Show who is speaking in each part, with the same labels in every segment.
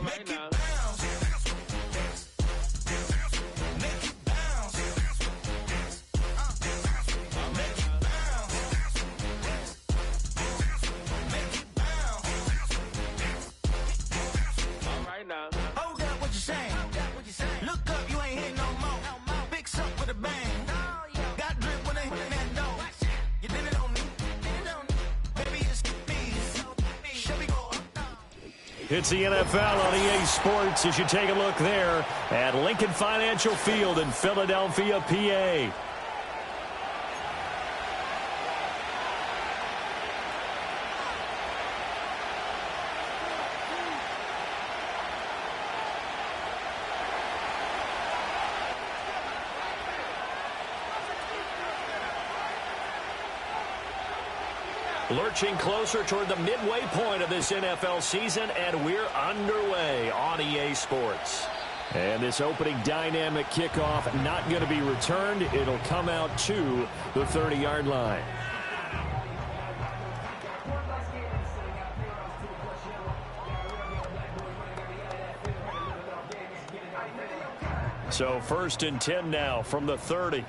Speaker 1: Make it hold up, what you saying? Look up, you ain't hitting no more. Fix up with a bang. Got drip when they hit that door. You did it on me. Baby, it's me. Should we go up?
Speaker 2: It's the NFL on EA Sports as you take a look there at Lincoln Financial Field in Philadelphia, PA. Lurching closer toward the midway point of this NFL season, and we're underway on EA Sports. And this opening dynamic kickoff not going to be returned. It'll come out to the 30-yard line. So 1st and 10 now from the 30.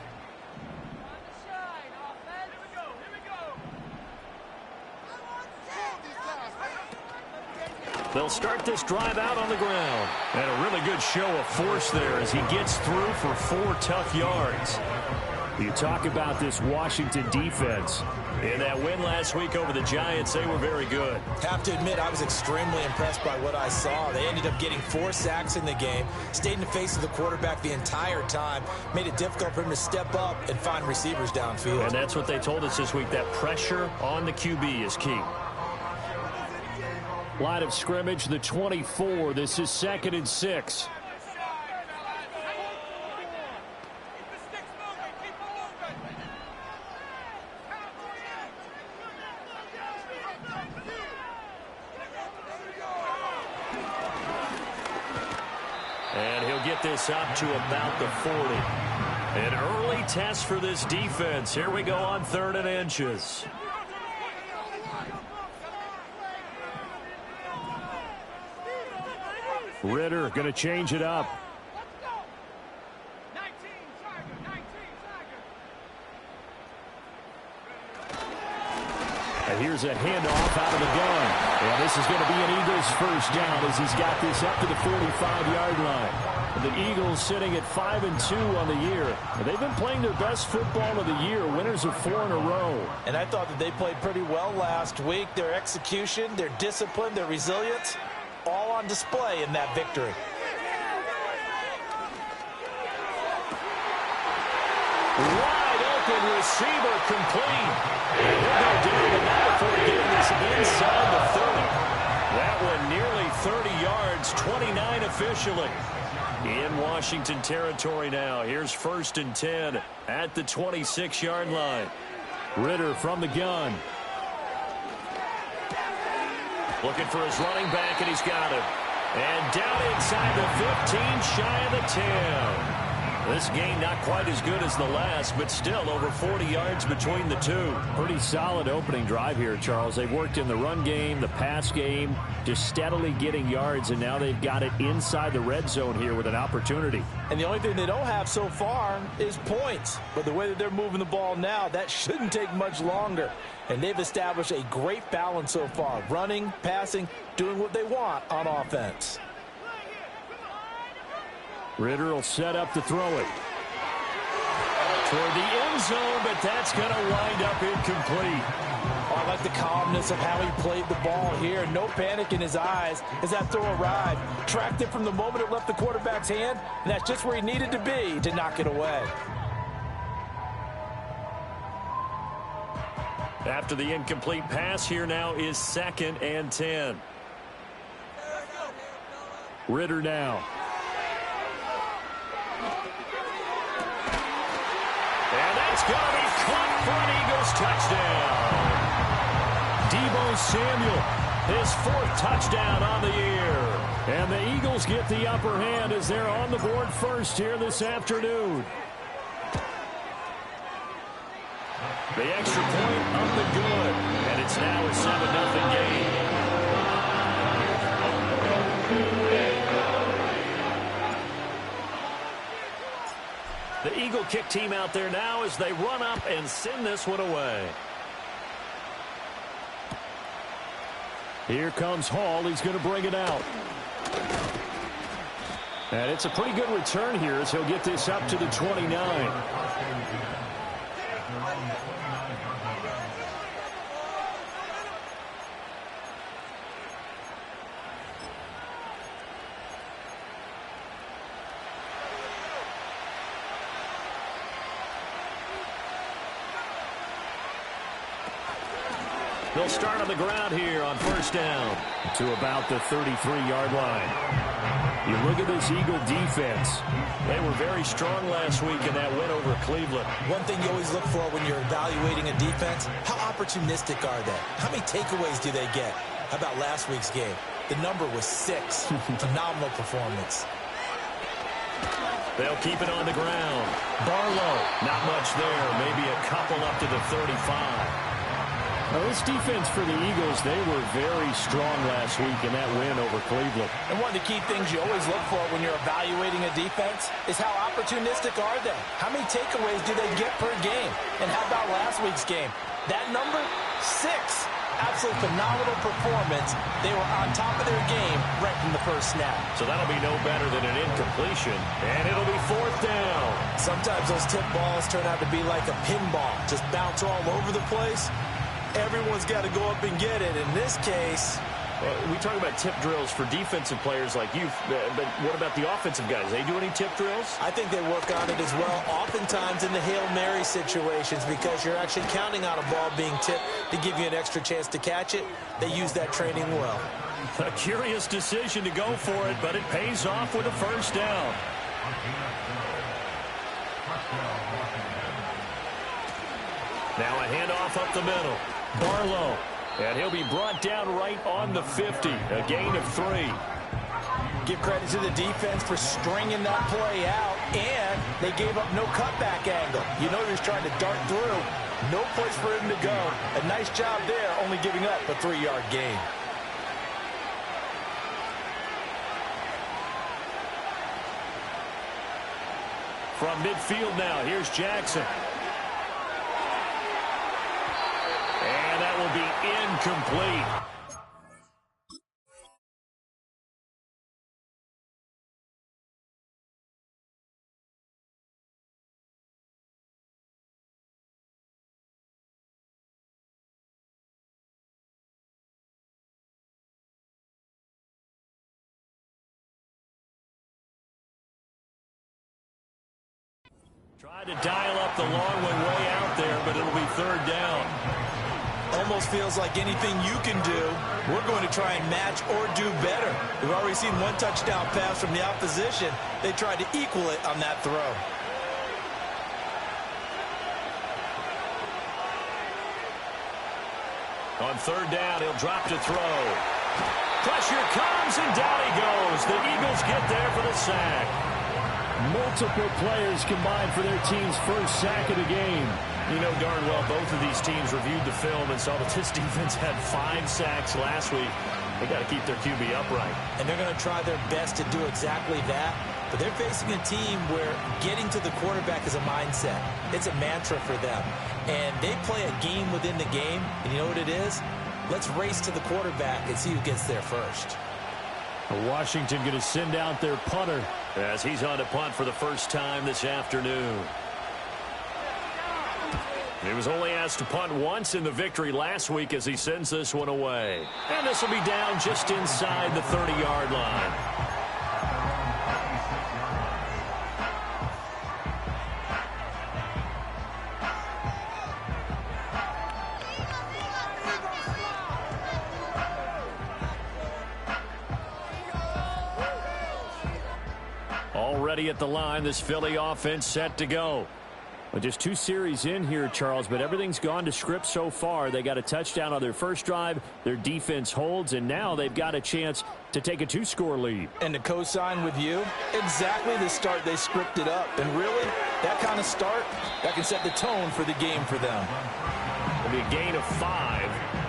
Speaker 2: They'll start this drive out on the ground. And a really good show of force there as he gets through for 4 tough yards. You talk about this Washington defense. In that win last week over the Giants, they were very good.
Speaker 3: Have to admit, I was extremely impressed by what I saw. They ended up getting 4 sacks in the game, stayed in the face of the quarterback the entire time, made it difficult for him to step up and find receivers downfield.
Speaker 2: And that's what they told us this week, that pressure on the QB is key. Line of scrimmage, the 24. This is 2nd and 6. And he'll get this up to about the 40. An early test for this defense. Here we go on 3rd and inches. Ritter going to change it up. And here's a handoff out of the gun. And this is going to be an Eagles first down as he's got this up to the 45-yard line. The Eagles sitting at 5-2 on the year. And they've been playing their best football of the year, winners of 4 in a row.
Speaker 3: And I thought that they played pretty well last week. Their execution, their discipline, their resilience, all on display in that victory.
Speaker 2: Wide open receiver complete. And he'll go down the line before getting this inside the 30. That one nearly 30 yards, 29 officially. In Washington territory now. Here's 1st and 10 at the 26-yard line. Ritter from the gun. Looking for his running back, and he's got him. And down inside the 15, shy of the 10. This game not quite as good as the last, but still over 40 yards between the two. Pretty solid opening drive here, Charles. They've worked in the run game, the pass game, just steadily getting yards, and now they've got it inside the red zone here with an opportunity.
Speaker 3: And the only thing they don't have so far is points. But the way that they're moving the ball now, that shouldn't take much longer. And they've established a great balance so far. Running, passing, doing what they want on offense.
Speaker 2: Ritter will set up to throw it toward the end zone, but that's going to wind up incomplete.
Speaker 3: Oh, I like the calmness of how he played the ball here. No panic in his eyes as that throw arrived. Tracked it from the moment it left the quarterback's hand, and that's just where he needed to be to knock it away.
Speaker 2: After the incomplete pass, here now is 2nd and 10. Ritter now. And that's going to be caught for an Eagles touchdown. Deebo Samuel, his 4th touchdown on the year. And the Eagles get the upper hand as they're on the board first here this afternoon. The extra point up and good. And it's now a 7-0 game. Eagle kick team out there now as they run up and send this one away. Here comes Hall. He's going to bring it out. And it's a pretty good return here as he'll get this up to the 29. They'll start on the ground here on first down to about the 33-yard line. You look at this Eagle defense. They were very strong last week in that win over Cleveland.
Speaker 3: One thing you always look for when you're evaluating a defense, how opportunistic are they? How many takeaways do they get? How about last week's game? The number was 6. Phenomenal performance.
Speaker 2: They'll keep it on the ground. Barlow, not much there. Maybe a couple up to the 35. Now, this defense for the Eagles, they were very strong last week in that win over Cleveland.
Speaker 3: And one of the key things you always look for when you're evaluating a defense is how opportunistic are they? How many takeaways do they get per game? And how about last week's game? That number, 6. Absolute phenomenal performance. They were on top of their game right from the first snap. So that'll be no better than an incompletion. And it'll be fourth down. Sometimes those tip balls turn out to be like a pinball. Just bounce all over the place. Everyone's got to go up and get it. In this case,
Speaker 2: we talk about tip drills for defensive players like you, but what about the offensive guys? They do any tip drills?
Speaker 3: I think they work on it as well, oftentimes in the Hail Mary situations, because you're actually counting on a ball being tipped to give you an extra chance to catch it. They use that training well.
Speaker 2: A curious decision to go for it, but it pays off with a first down. Now a handoff up the middle. Barlow, and he'll be brought down right on the 50, a gain of 3.
Speaker 3: Give credit to the defense for stringing that play out, and they gave up no cutback angle. You know he was trying to dart through. No place for him to go. A nice job there, only giving up a 3-yard gain.
Speaker 2: From midfield now, here's Jackson. And that will be incomplete. Tried to dial up the long one way out there, but it'll be third down.
Speaker 3: Almost feels like anything you can do, we're going to try and match or do better. We've already seen one touchdown pass from the opposition. They tried to equal it on that throw.
Speaker 2: On third down, he'll drop to throw. Pressure comes, and down he goes. The Eagles get there for the sack. Multiple players combined for their team's first sack of the game. You know darn well both of these teams reviewed the film and saw that this defense had 5 sacks last week. They got to keep their QB upright.
Speaker 3: And they're going to try their best to do exactly that. But they're facing a team where getting to the quarterback is a mindset. It's a mantra for them. And they play a game within the game. And you know what it is? Let's race to the quarterback and see who gets there first.
Speaker 2: Washington going to send out their punter as he's on to punt for the first time this afternoon. He was only asked to punt once in the victory last week as he sends this one away. And this will be down just inside the 30-yard line. Already at the line, this Philly offense set to go. Well, just 2 series in here, Charles, but everything's gone to script so far. They got a touchdown on their first drive. Their defense holds, and now they've got a chance to take a 2-score lead.
Speaker 3: And to co-sign with you, exactly the start they scripted up. And really, that kind of start, that can set the tone for the game for them.
Speaker 2: It'll be a gain of 5,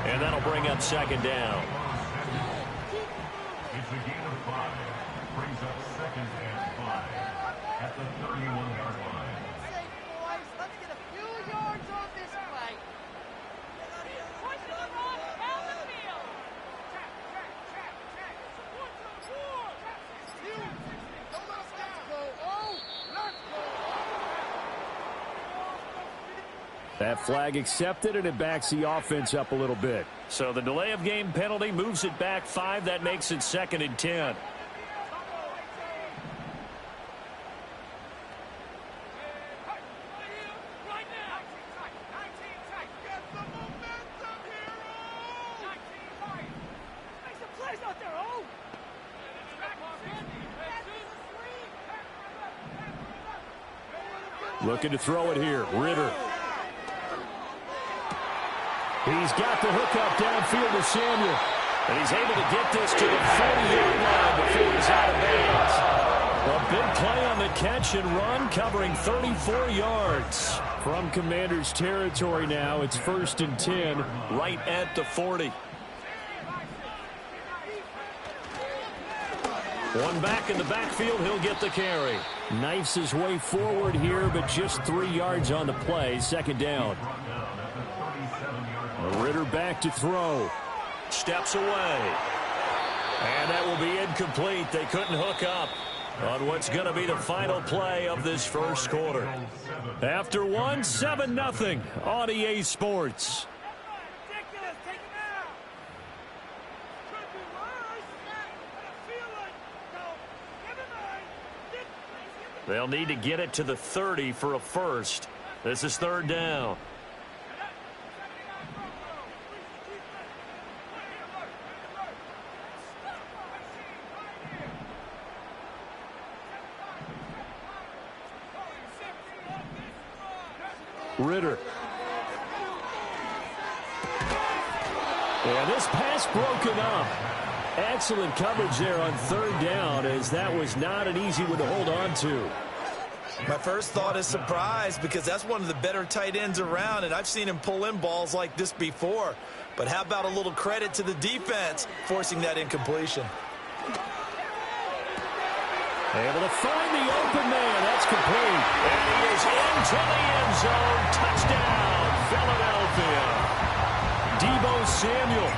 Speaker 2: and that'll bring up second down.
Speaker 4: It's a gain of 5. Brings up second and 5 at the 31-yard line.
Speaker 2: That flag accepted, and it backs the offense up a little bit. So the delay of game penalty moves it back 5. That makes it 2nd and 10. Looking to throw it here. Ritter. He's got the hook up downfield to Samuel. And he's able to get this to the 40-yard line before he's out of bounds. A big play on the catch and run, covering 34 yards. From Commanders territory now, it's 1st and 10, right at the 40. One back in the backfield, he'll get the carry. Knifes his way forward here, but just 3 yards on the play. 2nd down. Ritter back to throw. Steps away. And that will be incomplete. They couldn't hook up on what's going to be the final play of this first quarter. After 7-0 on EA Sports. They'll need to get it to the 30 for a first. This is 3rd down. Ritter. And this pass broken up. Excellent coverage there on 3rd down, as that was not an easy one to hold on to.
Speaker 3: My first thought is surprise, because that's one of the better tight ends around, and I've seen him pull in balls like this before. But how about a little credit to the defense forcing that incompletion?
Speaker 2: Able to find the open man. That's complete. And he is into the end zone. Touchdown, Philadelphia. Deebo Samuel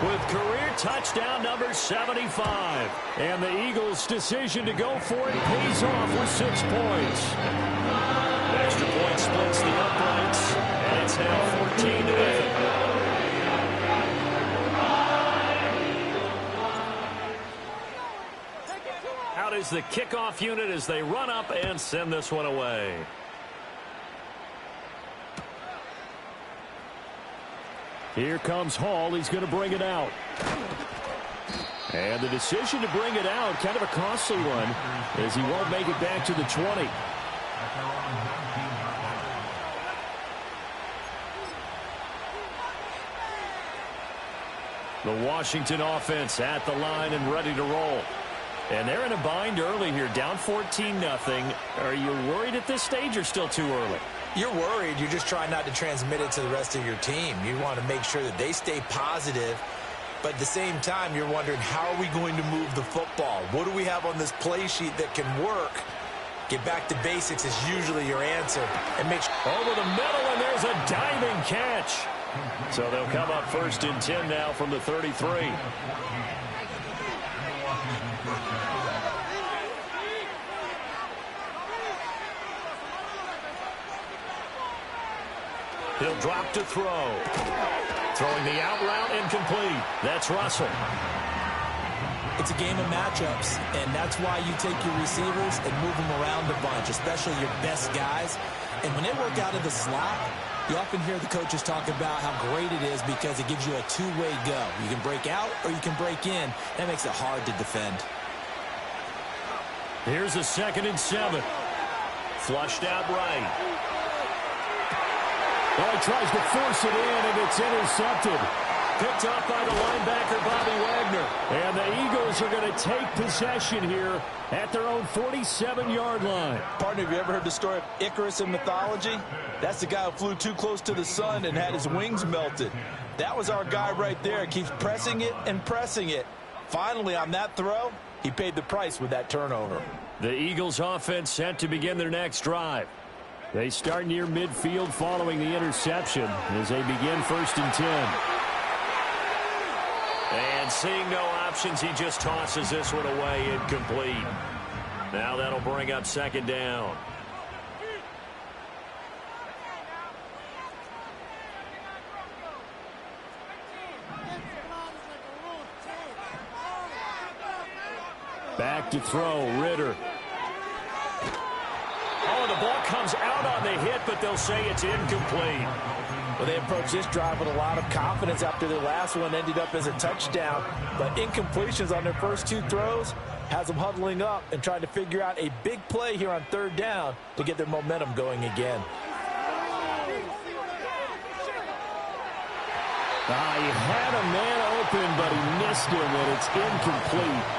Speaker 2: with career touchdown number 75. And the Eagles' decision to go for it pays off with 6 points. Extra point splits the uprights, and it's now 14-0. Out is the kickoff unit as they run up and send this one away. Here comes Hall. He's going to bring it out. And the decision to bring it out, kind of a costly one, as he won't make it back to the 20. The Washington offense at the line and ready to roll. And they're in a bind early here, down 14-0. Are you worried at this stage or still too early?
Speaker 3: You're worried. You're just trying not to transmit it to the rest of your team. You want to make sure that they stay positive. But at the same time, you're wondering, how are we going to move the football? What do we have on this play sheet that can work? Get back to basics is usually your answer. And make sure
Speaker 2: over the middle, and there's a diving catch. So they'll come up 1st and 10 now from the 33. He'll drop to throw. Throwing the out route, incomplete. That's Russell.
Speaker 3: It's a game of matchups, and that's why you take your receivers and move them around a bunch, especially your best guys. And when they work out of the slot, you often hear the coaches talk about how great it is because it gives you a two-way go. You can break out or you can break in. That makes it hard to defend.
Speaker 2: Here's a 2nd and 7. Flushed out right. Oh, he tries to force it in, and it's intercepted. Picked up by the linebacker, Bobby Wagner. And the Eagles are going to take possession here at their own 47-yard line.
Speaker 3: Partner, have you ever heard the story of Icarus in mythology? That's the guy who flew too close to the sun and had his wings melted. That was our guy right there. Keeps pressing it and pressing it. Finally, on that throw, he paid the price with that turnover.
Speaker 2: The Eagles offense set to begin their next drive. They start near midfield following the interception as they begin 1st and 10. And seeing no options, he just tosses this one away, incomplete. Now that'll bring up 2nd down. Back to throw, Ritter. Oh, the ball comes out on the hit, but they'll say it's incomplete.
Speaker 3: Well, they approached this drive with a lot of confidence after their last one ended up as a touchdown. But incompletions on their first 2 throws has them huddling up and trying to figure out a big play here on 3rd down to get their momentum going again.
Speaker 2: He had a man open, but he missed him, and it's incomplete.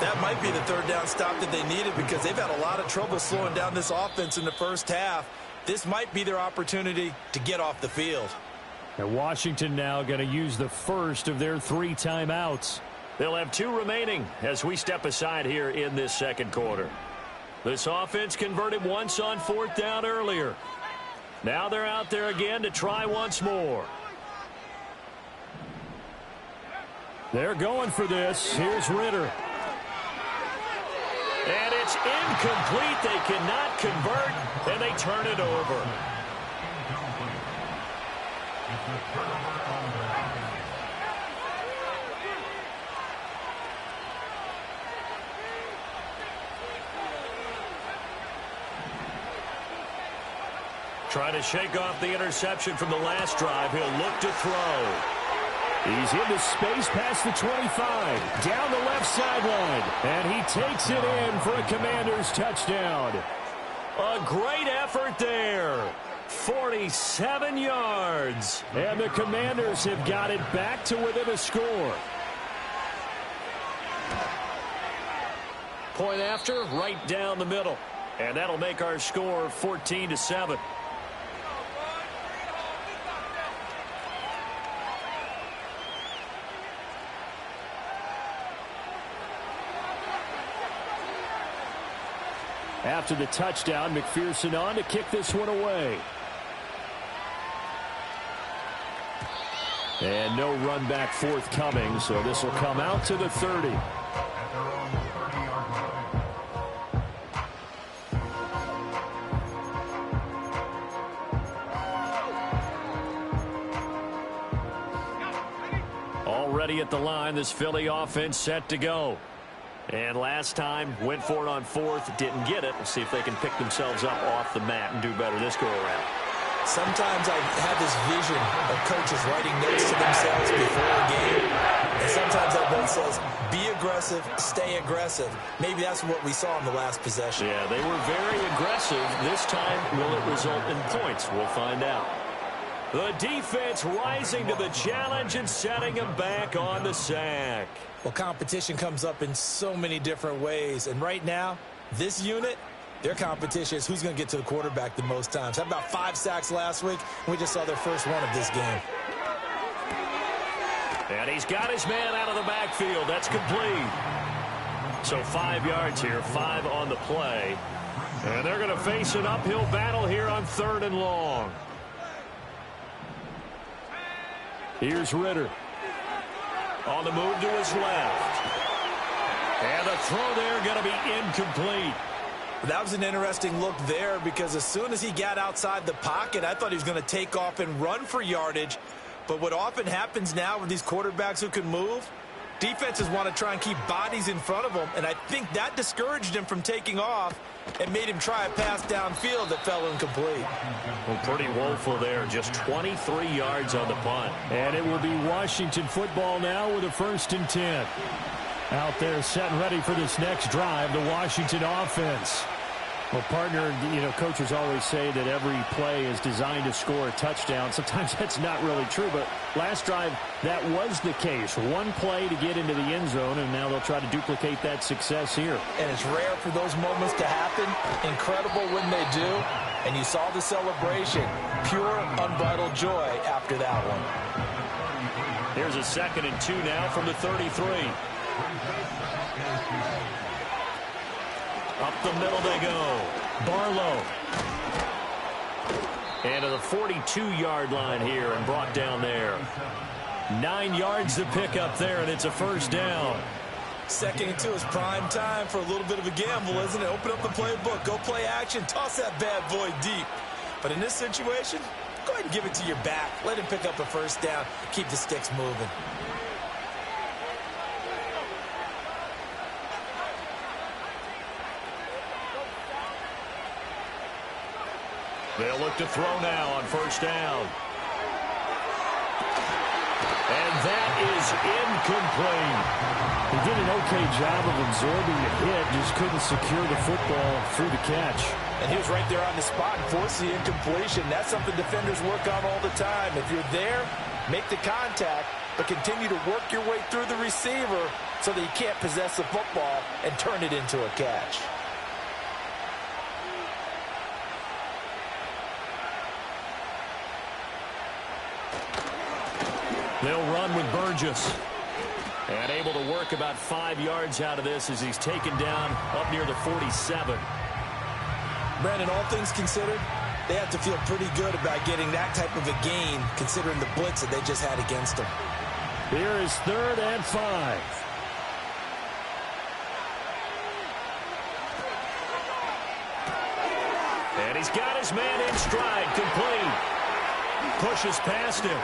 Speaker 3: That might be the 3rd down stop that they needed because they've had a lot of trouble slowing down this offense in the first half. This might be their opportunity to get off the field.
Speaker 2: And Washington now going to use the first of their 3 timeouts. They'll have 2 remaining as we step aside here in this second quarter. This offense converted once on 4th down earlier. Now they're out there again to try once more. They're going for this. Here's Ritter. And it's incomplete. They cannot convert, and they turn it over. Trying to shake off the interception from the last drive. He'll look to throw. He's into space past the 25, down the left sideline, and he takes it in for a Commanders touchdown. A great effort there. 47 yards, and the Commanders have got it back to within a score. Point after, right down the middle, and that'll make our score 14-7. After the touchdown, McPherson on to kick this one away. And no run back forthcoming, so this will come out to the 30. Already at the line, this Philly offense set to go. And last time, went for it on 4th, didn't get it. We'll see if they can pick themselves up off the mat and do better this go-around.
Speaker 3: Sometimes I have this vision of coaches writing notes to themselves before a game. And sometimes that note says, be aggressive, stay aggressive. Maybe that's what we saw in the last possession.
Speaker 2: Yeah, they were very aggressive. This time, will it result in points? We'll find out. The defense rising to the challenge and setting them back on the sack.
Speaker 3: Well, competition comes up in so many different ways. And right now, this unit, their competition is who's going to get to the quarterback the most times. Had about 5 sacks last week, and we just saw their first one of this game.
Speaker 2: And he's got his man out of the backfield. That's complete. So 5 yards here, 5 on the play. And they're going to face an uphill battle here on 3rd and long. Here's Ritter. On the move to his left. And the throw there going to be incomplete.
Speaker 3: That was an interesting look there because as soon as he got outside the pocket, I thought he was going to take off and run for yardage. But what often happens now with these quarterbacks who can move, defenses want to try and keep bodies in front of them. And I think that discouraged him from taking off and made him try a pass downfield that fell incomplete.
Speaker 2: Well, pretty woeful there. Just 23 yards on the punt.
Speaker 4: And it will be Washington football now with a 1st and 10. Out there set and ready for this next drive, the Washington offense. Well, partner, coaches always say that every play is designed to score a touchdown. Sometimes that's not really true, but last drive, that was the case. One play to get into the end zone, and now they'll try to duplicate that success here.
Speaker 3: And it's rare for those moments to happen. Incredible when they do. And you saw the celebration. Pure, unbridled joy after that one.
Speaker 2: Here's a 2nd and 2 now from the 33. Up the middle they go. Barlow. And to the 42-yard line here and brought down there. 9 yards to pick up there, and it's a 1st down.
Speaker 3: 2nd and 2 is prime time for a little bit of a gamble, isn't it? Open up the playbook, go play action, toss that bad boy deep. But in this situation, go ahead and give it to your back. Let him pick up a 1st down. Keep the sticks moving.
Speaker 2: They'll look to throw now on first down. And that is incomplete.
Speaker 4: He did an okay job of absorbing the hit, just couldn't secure the football through the catch.
Speaker 3: And he was right there on the spot and forced the incompletion. That's something defenders work on all the time. If you're there, make the contact, but continue to work your way through the receiver so that you can't possess the football and turn it into a catch.
Speaker 2: They'll run with Burgess. And able to work about 5 yards out of this as he's taken down up near the 47.
Speaker 3: Brandon, all things considered, they have to feel pretty good about getting that type of a gain considering the blitz that they just had against them.
Speaker 4: Here is 3rd and 5.
Speaker 2: And he's got his man in stride, complete. Pushes past him.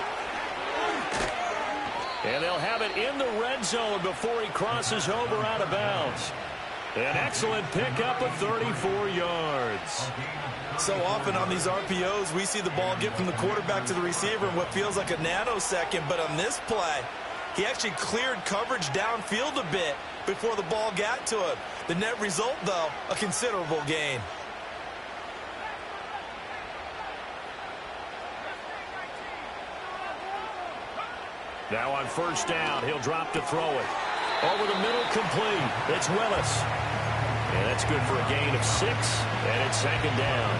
Speaker 2: And they'll have it in the red zone before he crosses over out of bounds. An excellent pickup of 34 yards.
Speaker 3: So often on these RPOs, we see the ball get from the quarterback to the receiver in what feels like a nanosecond. But on this play, he actually cleared coverage downfield a bit before the ball got to him. The net result, though, a considerable gain.
Speaker 2: Now on first down, he'll drop to throw it. Over the middle, complete. It's Willis. And that's good for a gain of 6, and it's 2nd down.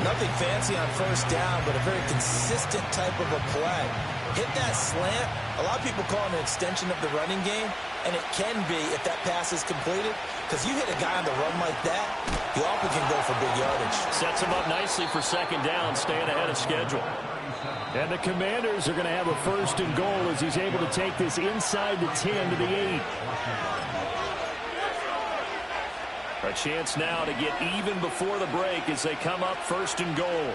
Speaker 3: Nothing fancy on first down, but a very consistent type of a play. Hit that slant. A lot of people call it an extension of the running game, and it can be if that pass is completed, because you hit a guy on the run like that, you often can go for big yardage.
Speaker 2: Sets him up nicely for 2nd down, staying ahead of schedule.
Speaker 4: And the Commanders are going to have a 1st and goal as he's able to take this inside the 10 to the 8.
Speaker 2: A chance now to get even before the break as they come up 1st and goal.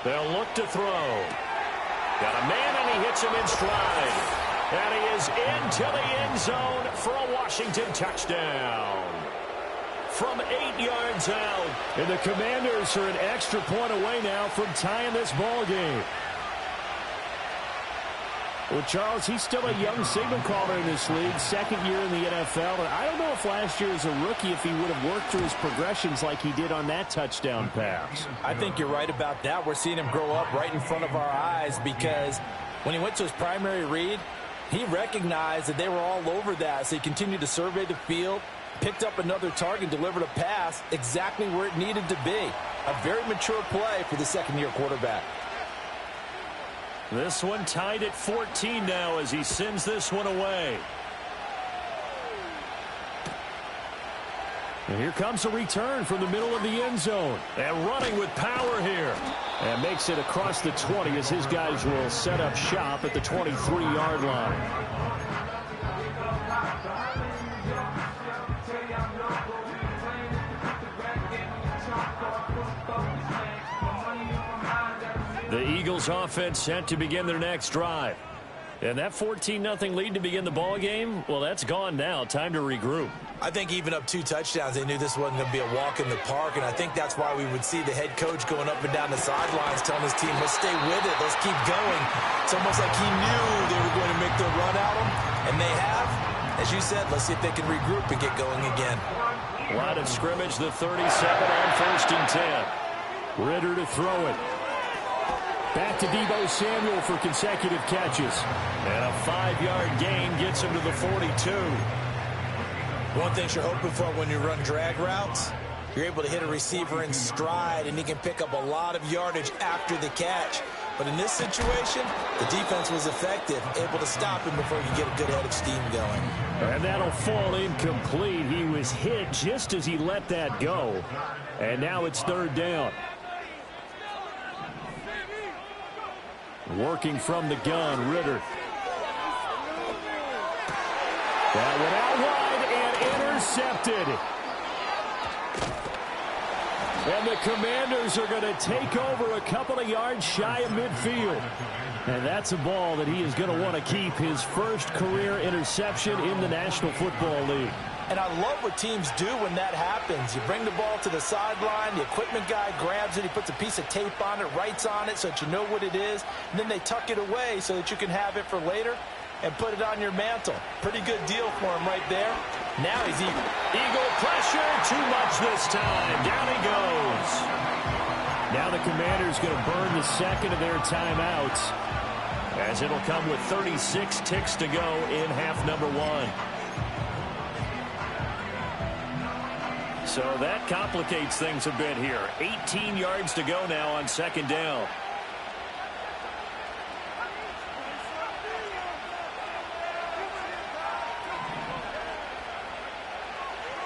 Speaker 2: They'll look to throw. Got a man, and he hits him in stride. And he is into the end zone for a Washington touchdown. From 8 yards out.
Speaker 4: And the Commanders are an extra point away now from tying this ball game. Well, Charles, he's still a young signal caller in this league, 2nd year in the NFL. And I don't know if last year as a rookie, if he would have worked through his progressions like he did on that touchdown pass.
Speaker 3: I think you're right about that. We're seeing him grow up right in front of our eyes because when he went to his primary read, he recognized that they were all over that. So he continued to survey the field, picked up another target, delivered a pass exactly where it needed to be. A very mature play for the 2nd-year quarterback.
Speaker 2: This one tied at 14 now as he sends this one away.
Speaker 4: And here comes a return from the middle of the end zone.
Speaker 2: And running with power here.
Speaker 4: And makes it across the 20 as his guys will set up shop at the 23-yard line.
Speaker 2: The Eagles offense set to begin their next drive. And that 14-0 lead to begin the ball game, well, that's gone now. Time to regroup.
Speaker 3: I think even up 2 touchdowns, they knew this wasn't going to be a walk in the park, and I think that's why we would see the head coach going up and down the sidelines telling his team, let's stay with it, let's keep going. It's almost like he knew they were going to make their run at him, and they have. As you said, let's see if they can regroup and get going again.
Speaker 2: Line of scrimmage, the 37 on 1st and 10.
Speaker 4: Ridder to throw it. Back to Deebo Samuel for consecutive catches.
Speaker 2: And a 5-yard gain gets him to the 42.
Speaker 3: One thing you're hoping for when you run drag routes, you're able to hit a receiver in stride, and he can pick up a lot of yardage after the catch. But in this situation, the defense was effective, able to stop him before you get a good head of steam going.
Speaker 4: And that'll fall incomplete. He was hit just as he let that go. And now it's 3rd down. Working from the gun, Ridder. That went out wide and intercepted. And the Commanders are going to take over a couple of yards shy of midfield. And that's a ball that he is going to want to keep, his first career interception in the National Football League.
Speaker 3: And I love what teams do when that happens. You bring the ball to the sideline, the equipment guy grabs it, he puts a piece of tape on it, writes on it so that you know what it is, and then they tuck it away so that you can have it for later and put it on your mantle. Pretty good deal for him right there. Now he's
Speaker 2: Eagle pressure, too much this time. Down he goes.
Speaker 4: Now the Commanders going to burn the second of their timeouts,
Speaker 2: as it'll come with 36 ticks to go in half number one. So that complicates things a bit here. 18 yards to go now on second down.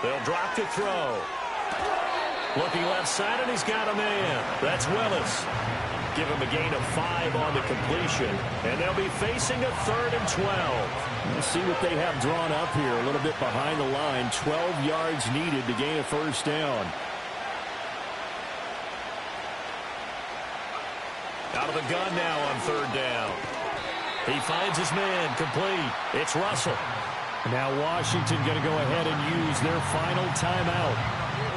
Speaker 2: They'll drop to throw. Looking left side, and he's got a man. That's Willis. Give him a gain of 5 on the completion. And they'll be facing a 3rd and 12.
Speaker 4: Let's see what they have drawn up here. A little bit behind the line. 12 yards needed to gain a first down.
Speaker 2: Out of the gun now on 3rd down. He finds his man complete. It's Russell.
Speaker 4: Now Washington going to go ahead and use their final timeout.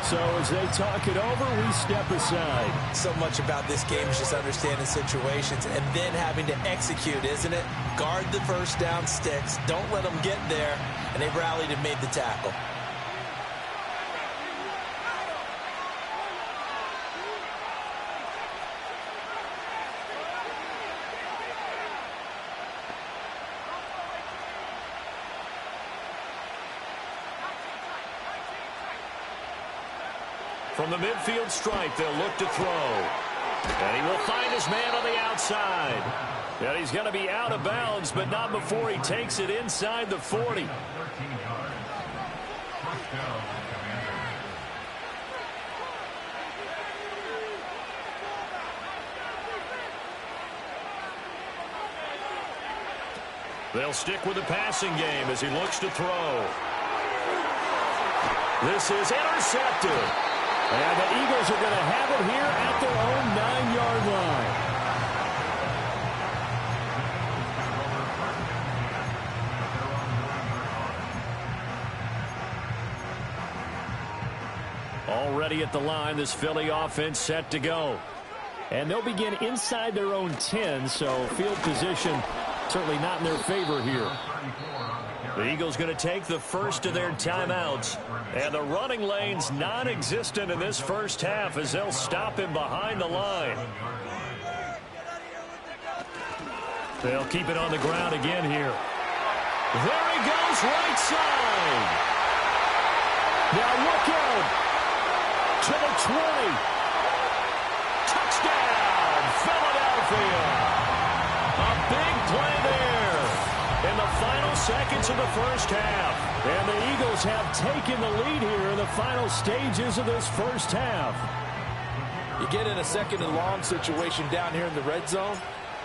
Speaker 4: So as they talk it over, we step aside.
Speaker 3: So much about this game is just understanding situations and then having to execute, isn't it? Guard the first down sticks. Don't let them get there. And they rallied and made the tackle.
Speaker 2: From the midfield stripe, they'll look to throw. And he will find his man on the outside. And he's going to be out of bounds, but not before he takes it inside the 40. They'll stick with the passing game as he looks to throw. This is intercepted.
Speaker 4: And the Eagles are going to have it here at their own 9-yard line.
Speaker 2: Already at the line, this Philly offense set to go.
Speaker 4: And they'll begin inside their own 10, so field position certainly not in their favor here.
Speaker 2: The Eagles going to take the first of their timeouts. And the running lane's non-existent in this first half as they'll stop him behind the line. They'll keep it on the ground again here. There he goes, right side.
Speaker 4: Now look out. To the 20.
Speaker 2: Touchdown, Philadelphia. A big play there in the final seconds of the first half.
Speaker 4: And the Eagles have taken the lead here in the final stages of this first half.
Speaker 3: You get in a 2nd and long situation down here in the red zone.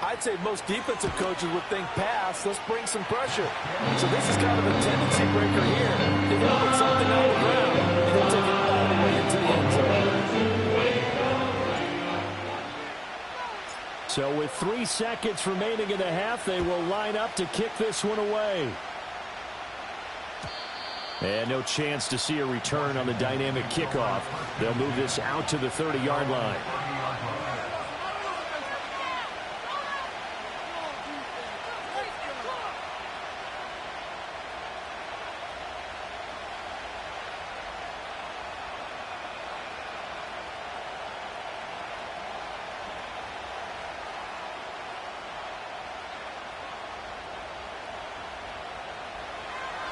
Speaker 3: I'd say most defensive coaches would think pass. Let's bring some pressure. So this is kind of a tendency breaker here. They can put something on the ground and then take it all the way into the end zone.
Speaker 4: So with 3 seconds remaining in the half, they will line up to kick this one away. And no chance to see a return on the dynamic kickoff. They'll move this out to the 30-yard line.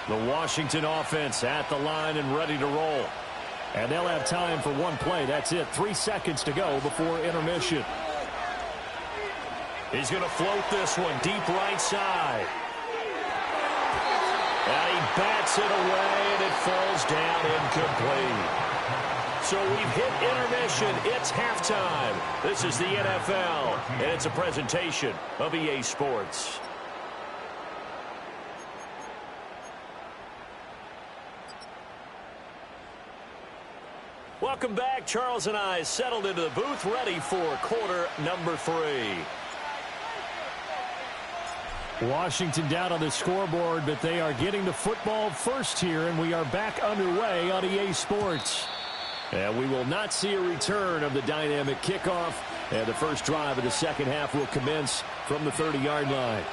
Speaker 2: The Washington offense at the line and ready to roll.
Speaker 4: And they'll have time for one play. That's it. 3 seconds to go before intermission.
Speaker 2: He's going to float this one deep right side. And he bats it away, and it falls down incomplete. So we've hit intermission. It's halftime. This is the NFL, and it's a presentation of EA Sports. Welcome back. Charles and I settled into the booth, ready for quarter number 3.
Speaker 4: Washington down on the scoreboard, but they are getting the football first here, and we are back underway on EA Sports. And we will not see a return of the dynamic kickoff, and the first drive of the second half will commence from the 30-yard line.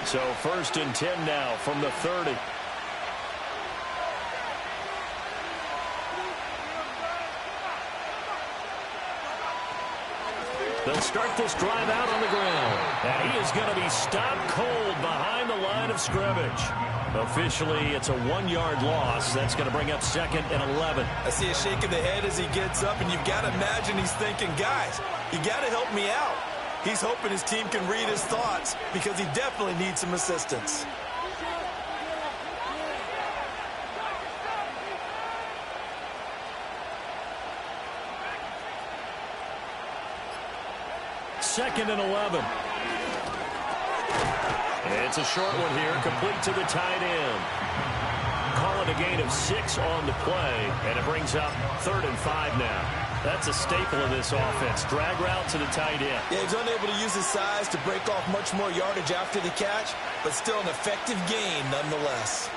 Speaker 2: So 1st and 10 now from the 30. They'll start this drive out on the ground. And he is going to be stopped cold behind the line of scrimmage. Officially, it's a 1-yard loss. That's going to bring up 2nd and 11.
Speaker 3: I see a shake of the head as he gets up, and you've got to imagine he's thinking, guys, you got to help me out. He's hoping his team can read his thoughts because he definitely needs some assistance.
Speaker 2: Second and 11. It's a short one here, complete to the tight end. Call it a gain of 6 on the play, and it brings up 3rd and 5 now. That's a staple of this offense. Drag route to the tight end.
Speaker 3: Yeah, he's unable to use his size to break off much more yardage after the catch, but still an effective gain nonetheless.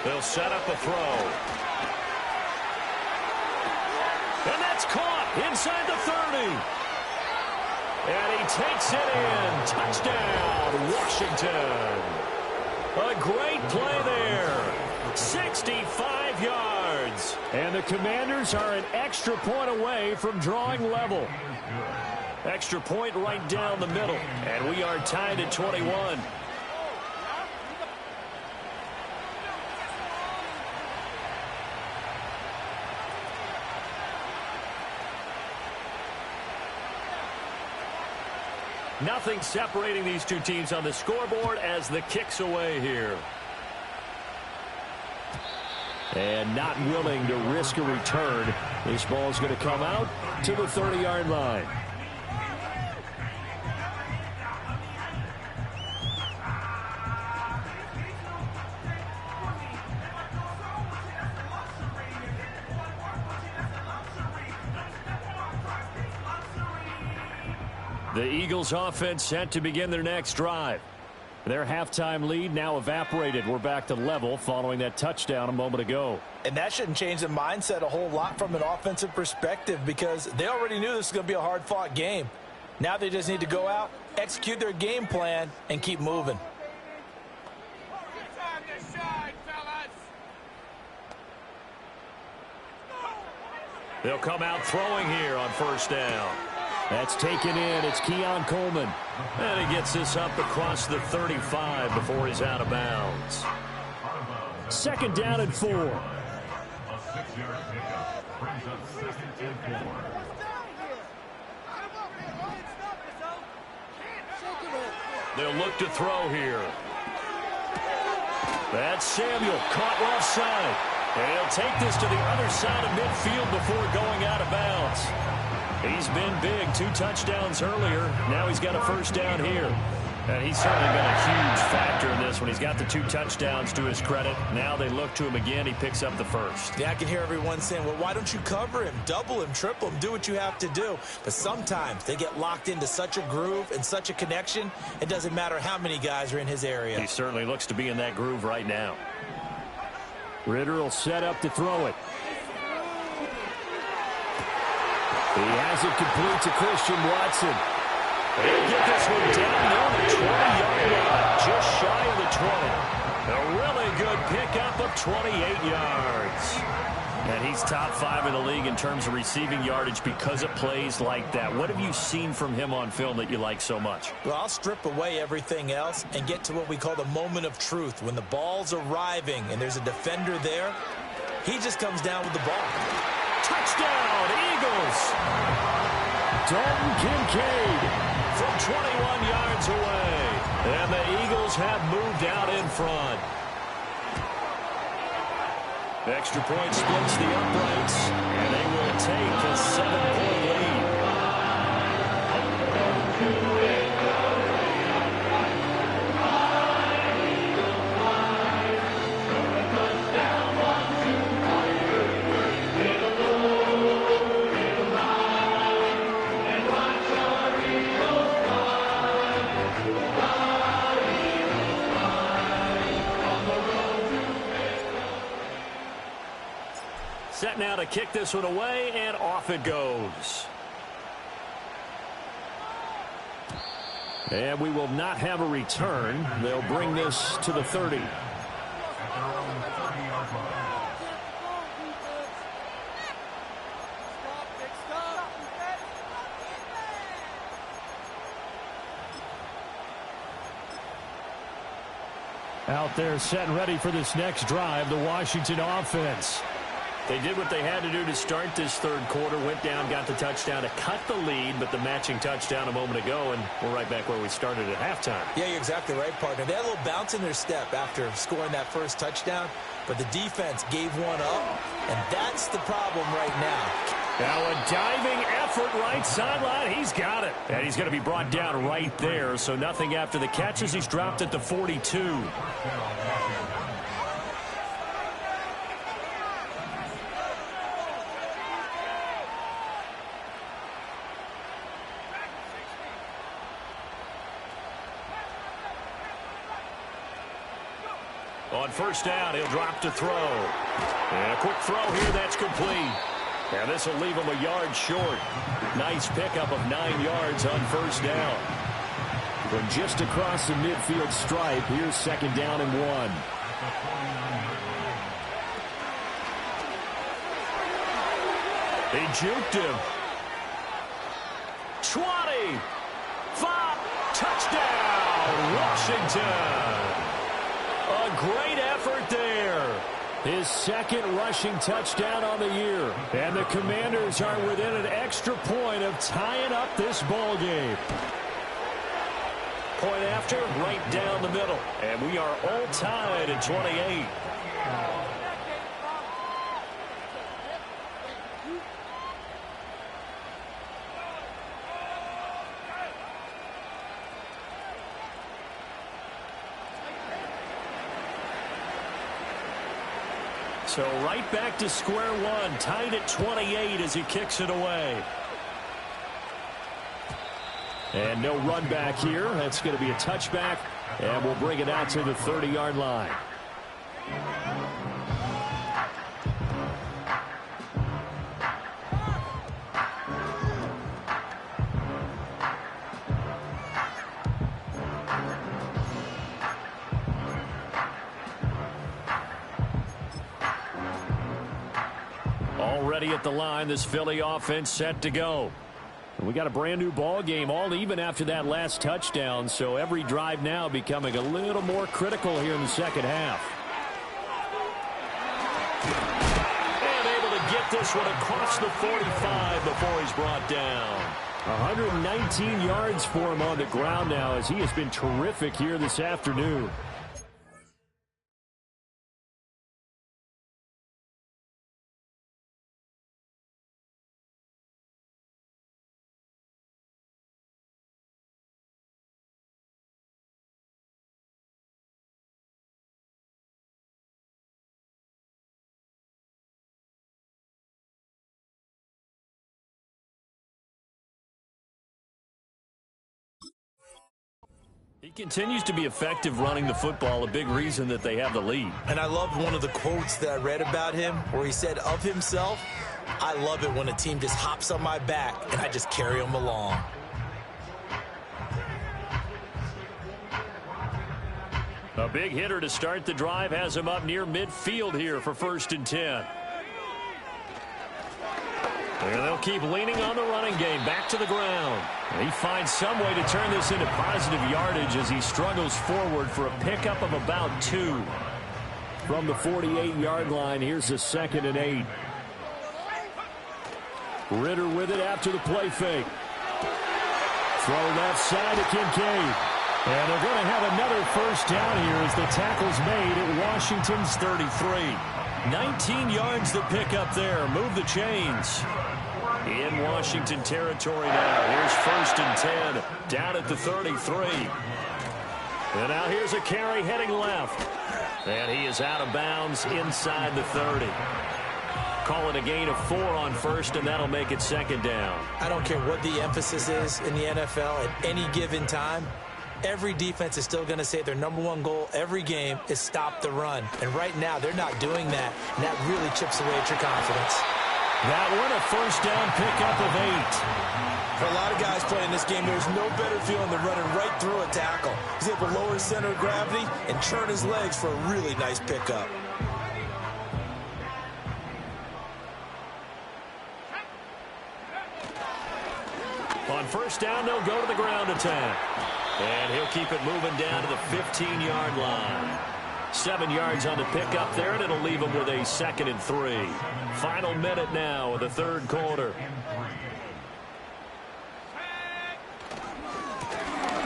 Speaker 2: They'll set up a throw. And that's caught inside the 30. And he takes it in. Touchdown, Washington. A great play there. 65 yards.
Speaker 4: And the Commanders are an extra point away from drawing level.
Speaker 2: Extra point right down the middle. And we are tied at 21. Nothing separating these two teams on the scoreboard as the kick's away here.
Speaker 4: And not willing to risk a return. This ball's going to come out to the 30-yard line.
Speaker 2: The Eagles offense set to begin their next drive. Their halftime lead now evaporated. We're back to level following that touchdown a moment ago.
Speaker 3: And that shouldn't change the mindset a whole lot from an offensive perspective because they already knew this was going to be a hard-fought game. Now they just need to go out, execute their game plan, and keep moving.
Speaker 2: They'll come out throwing here on 1st down.
Speaker 4: That's taken in. It's Keon Coleman.
Speaker 2: And he gets this up across the 35 before he's out of bounds.
Speaker 4: 2nd down and 4.
Speaker 2: They'll look to throw here. That's Samuel caught left side. And he'll take this to the other side of midfield before going out of bounds. He's been big, 2 touchdowns earlier. Now he's got a 1st down here. And he's certainly been a huge factor in this one. He's got the 2 touchdowns to his credit. Now they look to him again. He picks up the 1st.
Speaker 3: Yeah, I can hear everyone saying, well, why don't you cover him, double him, triple him, do what you have to do. But sometimes they get locked into such a groove and such a connection, it doesn't matter how many guys are in his area.
Speaker 2: He certainly looks to be in that groove right now.
Speaker 4: Ritter will set up to throw it. He has it complete to Christian Watson.
Speaker 2: He'll get this one down near the 20-yard line, just shy of the 20. A really good pickup of 28 yards. And he's top 5 in the league in terms of receiving yardage because of plays like that. What have you seen from him on film that you like so much?
Speaker 3: Well, I'll strip away everything else and get to what we call the moment of truth. When the ball's arriving and there's a defender there, he just comes down with the ball.
Speaker 2: Touchdown, Eagles!
Speaker 4: Dalton Kincaid
Speaker 2: from 21 yards away. And the Eagles have moved out in front. Extra point splits the uprights, and they will take a 7-point lead. set now to kick this one away, and off it goes. And we will not have a return. They'll bring this to the 30.
Speaker 4: Out there set and ready for this next drive, the Washington offense.
Speaker 2: They did what they had to do to start this third quarter, went down, got the touchdown to cut the lead, but the matching touchdown a moment ago, and we're right back where we started at halftime.
Speaker 3: Yeah, you're exactly right, partner. They had a little bounce in their step after scoring that first touchdown, but the defense gave one up, and that's the problem right now.
Speaker 2: Now a diving effort right sideline. He's got it. And he's going to be brought down right there, so nothing after the catches. He's dropped at the 42. On first down, he'll drop to throw. And a quick throw here, that's complete. And this will leave him a yard short. Nice pickup of 9 yards on first down.
Speaker 4: From just across the midfield stripe, here's second down and 1.
Speaker 2: They juked him. 20. 5. Touchdown, Washington. A great effort there.
Speaker 4: His second rushing touchdown on the year. And the Commanders are within an extra point of tying up this ball game.
Speaker 2: Point after, right down the middle. And we are all tied at 28. So right back to square one, tied at 28 as he kicks it away.
Speaker 4: And no run back here. That's going to be a touchback, and we'll bring it out to the 30-yard line.
Speaker 2: Already at the line, this Philly offense set to go.
Speaker 4: We got a brand new ball game, all even after that last touchdown, so every drive now becoming a little more critical here in the second half.
Speaker 2: And able to get this one across the 45 before he's brought down.
Speaker 4: 119 yards for him on the ground now as he has been terrific here this afternoon.
Speaker 2: He continues to be effective running the football, a big reason that they have the lead.
Speaker 3: And I love one of the quotes that I read about him where he said of himself, "I love it when a team just hops on my back and I just carry them along."
Speaker 2: A big hitter to start the drive has him up near midfield here for 1st and 10. And they'll keep leaning on the running game. Back to the ground. He finds some way to turn this into positive yardage as he struggles forward for a pickup of about 2.
Speaker 4: From the 48-yard line, here's the 2nd and 8. Ritter with it after the play fake. Throw left side to Kincaid. And they're going to have another first down here as the tackle's made at Washington's 33.
Speaker 2: 19 yards to pick up there. Move the chains. In Washington territory now. Here's 1st and 10. Down at the 33. And now here's a carry heading left. And he is out of bounds inside the 30. Call it a gain of 4 on first, and that'll make it 2nd down.
Speaker 3: I don't care what the emphasis is in the NFL at any given time. every defense is still going to say their #1 goal every game is stop the run. And right now, they're not doing that, and that really chips away at your confidence.
Speaker 4: That one, a first down pickup of 8.
Speaker 3: For a lot of guys playing this game, there's no better feeling than running right through a tackle. He's able to lower his center of gravity and churn his legs for a really nice pickup.
Speaker 2: On first down, they'll go to the ground attack. And he'll keep it moving down to the 15-yard line. 7 yards on the pickup there, and it'll leave him with a 2nd and 3. Final minute now of the third quarter.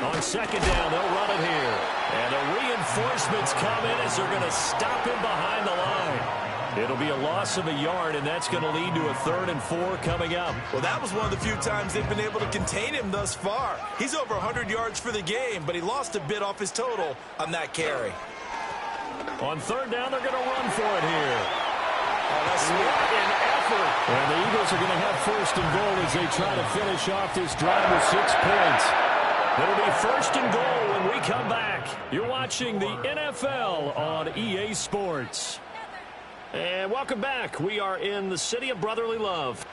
Speaker 2: On second down, they'll run it here. And the reinforcements come in as they're going to stop him behind the line. It'll be a loss of a yard, and that's going to lead to a 3rd and 4 coming up.
Speaker 3: Well, that was one of the few times they've been able to contain him thus far. He's over 100 yards for the game, but he lost a bit off his total on that carry.
Speaker 2: On third down, they're going to run for it here.
Speaker 3: Oh, that's
Speaker 2: what an effort.
Speaker 4: And the Eagles are going to have first and goal as they try to finish off this drive with 6 points.
Speaker 2: It'll be first and goal when we come back. You're watching the NFL on EA Sports. And welcome back. We are in the city of brotherly love.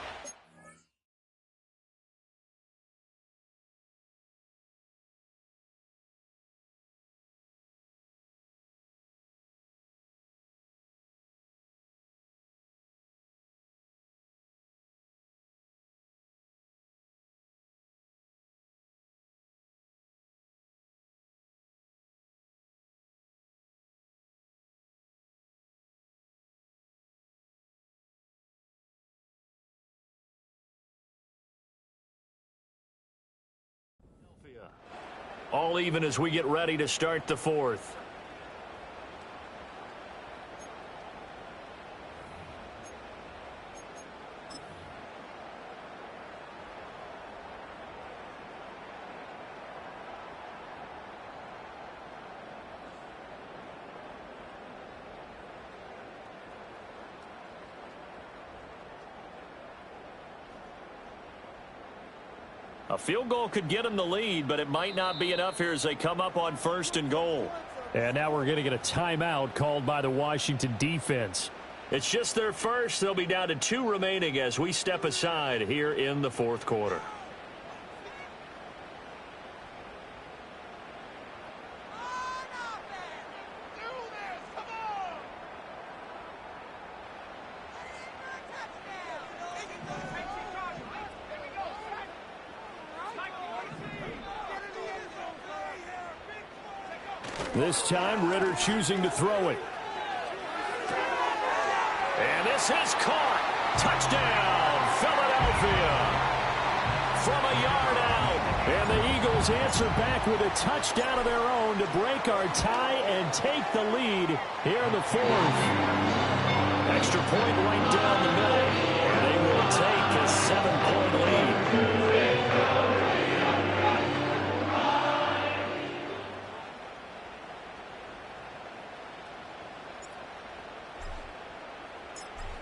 Speaker 2: All even as we get ready to start the fourth. A field goal could get them the lead, but it might not be enough here as they come up on first and goal.
Speaker 4: And now we're going to get a timeout called by the Washington defense.
Speaker 2: It's just their first. They'll be down to 2 remaining as we step aside here in the fourth quarter.
Speaker 4: This time, Ritter choosing to throw it.
Speaker 2: And this is caught. Touchdown, Philadelphia. From a yard out.
Speaker 4: And the Eagles answer back with a touchdown of their own to break our tie and take the lead here in the fourth.
Speaker 2: Extra point right down the middle. And they will take a 7-point lead.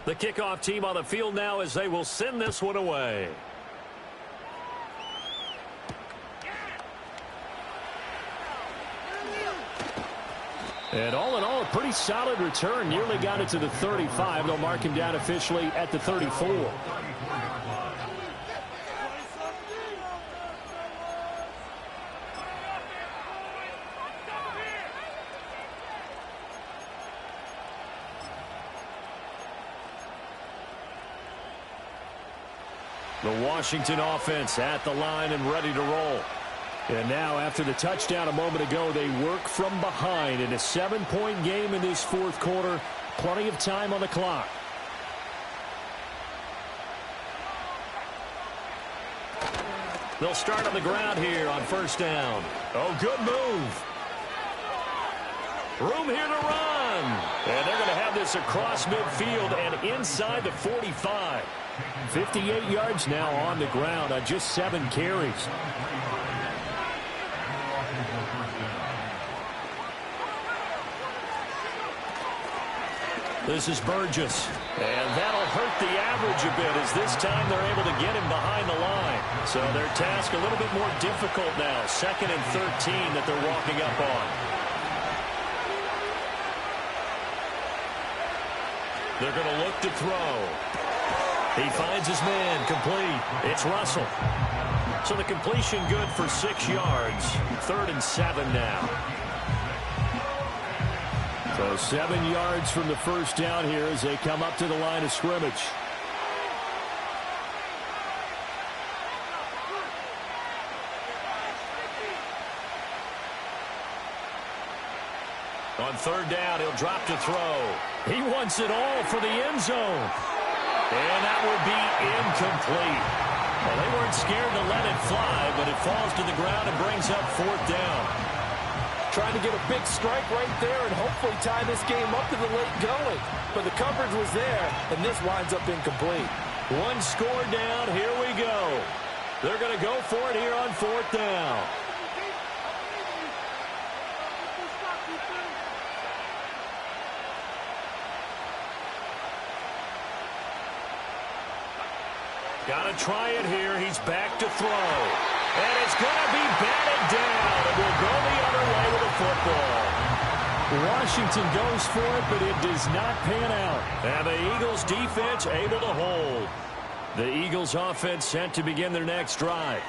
Speaker 2: The kickoff team on the field now as they will send this one away.
Speaker 4: And all in all, a pretty solid return. Nearly got it to the 35. They'll mark him down officially at the 34.
Speaker 2: The Washington offense at the line and ready to roll.
Speaker 4: And now, after the touchdown a moment ago, they work from behind in a 7-point game in this fourth quarter. Plenty of time on the clock.
Speaker 2: They'll start on the ground here on first down. Oh, good move. Room here to run. And they're going to have this across midfield and inside the 45.
Speaker 4: 58 yards now on the ground on just 7 carries.
Speaker 2: This is Burgess. And that'll hurt the average a bit as this time they're able to get him behind the line. So their task a little bit more difficult now. 2nd and 13 that they're walking up on. They're going to look to throw. He finds his man complete. It's Russell. So the completion good for 6 yards. 3rd and 7 now.
Speaker 4: So 7 yards from the first down here as they come up to the line of scrimmage.
Speaker 2: On 3rd down, he'll drop to throw. He wants it all for the end zone. And that will be incomplete. Well, they weren't scared to let it fly, but it falls to the ground and brings up 4th down.
Speaker 3: Trying to get a big strike right there and hopefully tie this game up to the late going. But the coverage was there, and this winds up incomplete.
Speaker 2: 1 score down. Here we go. They're going to go for it here on 4th down. Got to try it here. He's back to throw. And it's going to be batted down. It will go the other way with the football.
Speaker 4: Washington goes for it, but it does not pan out.
Speaker 2: And the Eagles defense able to hold. The Eagles offense set to begin their next drive.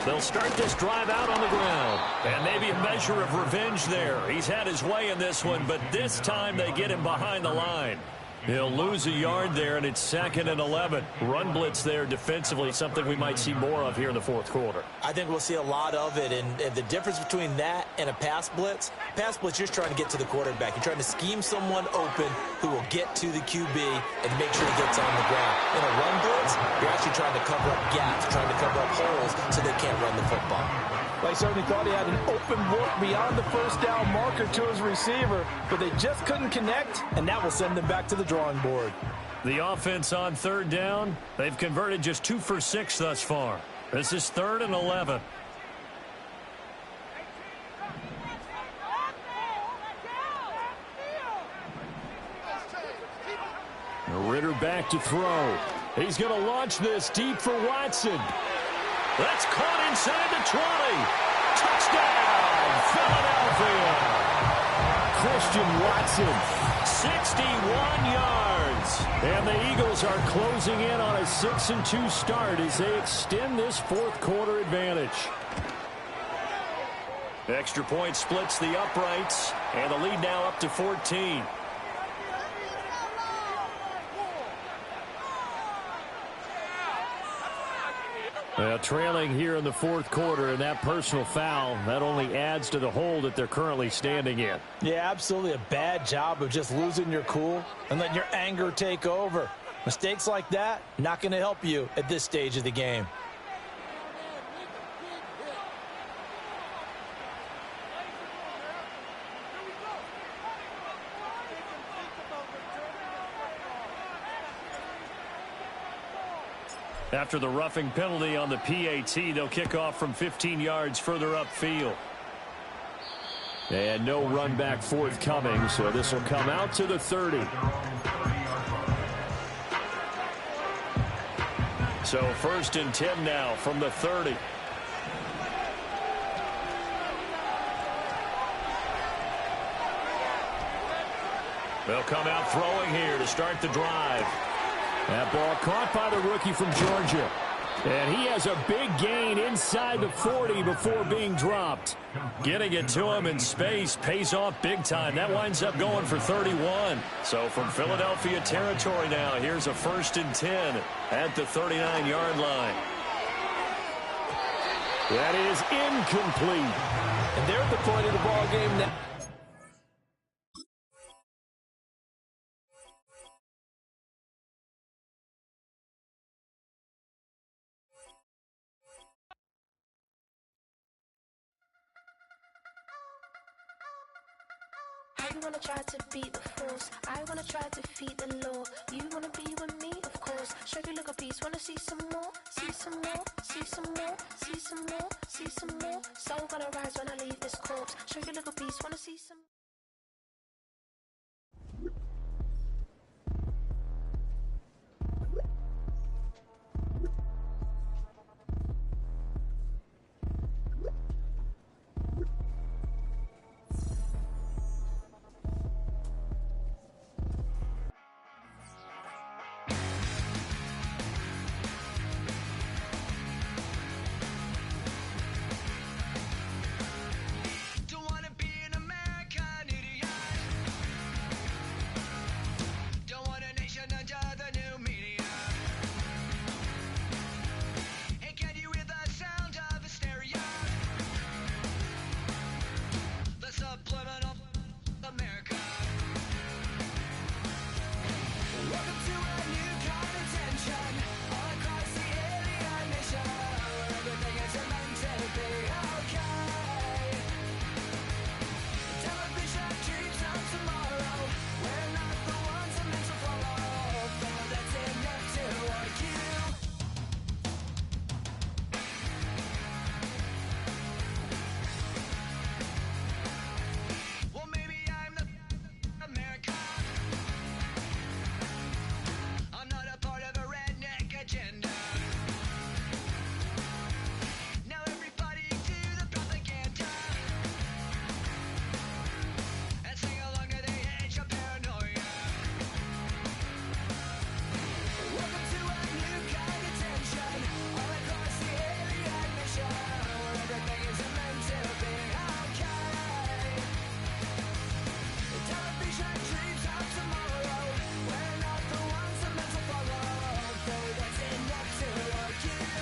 Speaker 2: They'll start this drive out on the ground. And maybe a measure of revenge there. He's had his way in this one, but this time they get him behind the line. He'll lose a yard there, and it's 2nd and 11. Run blitz there defensively, something we might see more of here in the 4th quarter.
Speaker 3: I think we'll see a lot of it, and the difference between that and a pass blitz, you're just trying to get to the quarterback. You're trying to scheme someone open who will get to the QB and make sure he gets on the ground. In a run blitz, you're actually trying to cover up gaps, trying to cover up holes so they can't run the football.
Speaker 5: They certainly thought he had an open look beyond the first down marker to his receiver, but they just couldn't connect, and that will send them back to the drawing board.
Speaker 2: The offense on 3rd down, they've converted just 2 for 6 thus far. This is 3rd and 11.
Speaker 4: Ritter back to throw. He's going to launch this deep for Watson.
Speaker 2: That's caught inside the 20. Touchdown, Philadelphia.
Speaker 4: Christian Watson.
Speaker 2: 61 yards.
Speaker 4: And the Eagles are closing in on a 6-2 start as they extend this 4th quarter advantage.
Speaker 2: Extra point splits the uprights, and the lead now up to 14.
Speaker 4: Trailing here in the 4th quarter, and that personal foul, that only adds to the hole that they're currently standing in.
Speaker 3: Yeah, absolutely a bad job of just losing your cool and letting your anger take over. Mistakes like that, not going to help you at this stage of the game.
Speaker 2: After the roughing penalty on the PAT, they'll kick off from 15 yards further upfield.
Speaker 4: And no run back forthcoming, so this will come out to the 30.
Speaker 2: So 1st and 10 now from the 30. They'll come out throwing here to start the drive.
Speaker 4: That ball caught by the rookie from Georgia. And he has a big gain inside the 40 before being dropped.
Speaker 2: Getting it to him in space pays off big time. That winds up going for 31. So from Philadelphia territory now, here's a 1st and 10 at the 39-yard line.
Speaker 4: That is incomplete.
Speaker 3: And they're at the point of the ball game now.
Speaker 6: You wanna try to beat the force, I wanna try to defeat the law. You wanna be with me, of course. Show you look a piece, wanna see some more, see some more, see some more, see some more, see some more. Sun gonna rise when I leave this corpse. Show you look a piece, wanna see some.
Speaker 7: subliminal America. Welcome to a new kind of tension all across the alien nation, where everything is meant to be okay. Television dreams of tomorrow, we're not the ones I'm meant to follow, but that's enough to argue. Well, maybe I'm the America. I'm not a part of a redneck agenda. Now everybody to the propaganda and sing along to the age of paranoia. Welcome to a new kind of tension all across the alien mission, where everything is meant to be okay. The television dreams of tomorrow, we're not the ones I'm meant to follow, though that's enough to argue.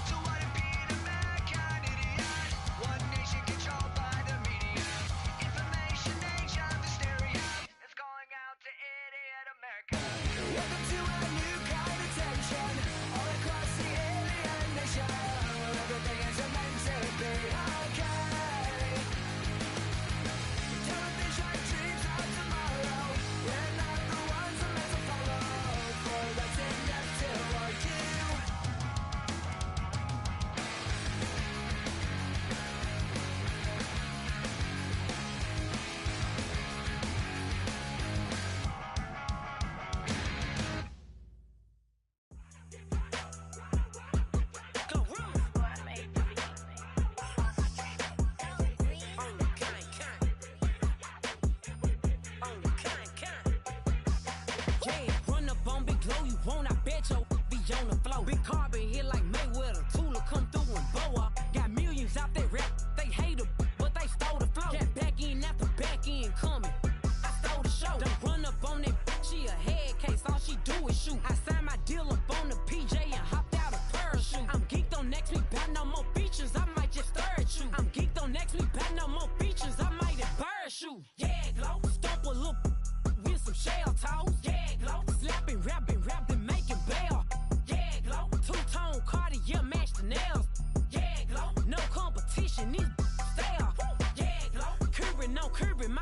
Speaker 7: So what if being American idiot? One nation controlled by the media. Information age of hysteria is calling out to idiot America. Welcome to a new kind of tension all across the alien nation, where everything is meant to be okay. Television dreams of tomorrow, we're not the ones I'm meant to follow, for that's enough to argue.
Speaker 8: Yeah, run up on Big Glow, you won't, I bet your be on the floor. Big Carbon hit like Mayweather, Tula come through and blow up. Got millions out there rap, they hate her, but they stole the flow. Got back in after back in coming, I stole the show. Don't run up on that, she a head case, all she do is shoot. I signed my deal up on the PJ and hopped out a parachute. I'm geeked on next week, bout no more features, I might just stare at you. I'm geeked on next week, bout no more features, I might embarrass you. Yeah, Glow, stomp a little with some shell toes. Yeah, Glow, slapping, rapping, making bail. Yeah, Glow, two-tone Cartier match the nails. Yeah, Glow, no competition, these stale. Yeah, Glow, curving, no curving, my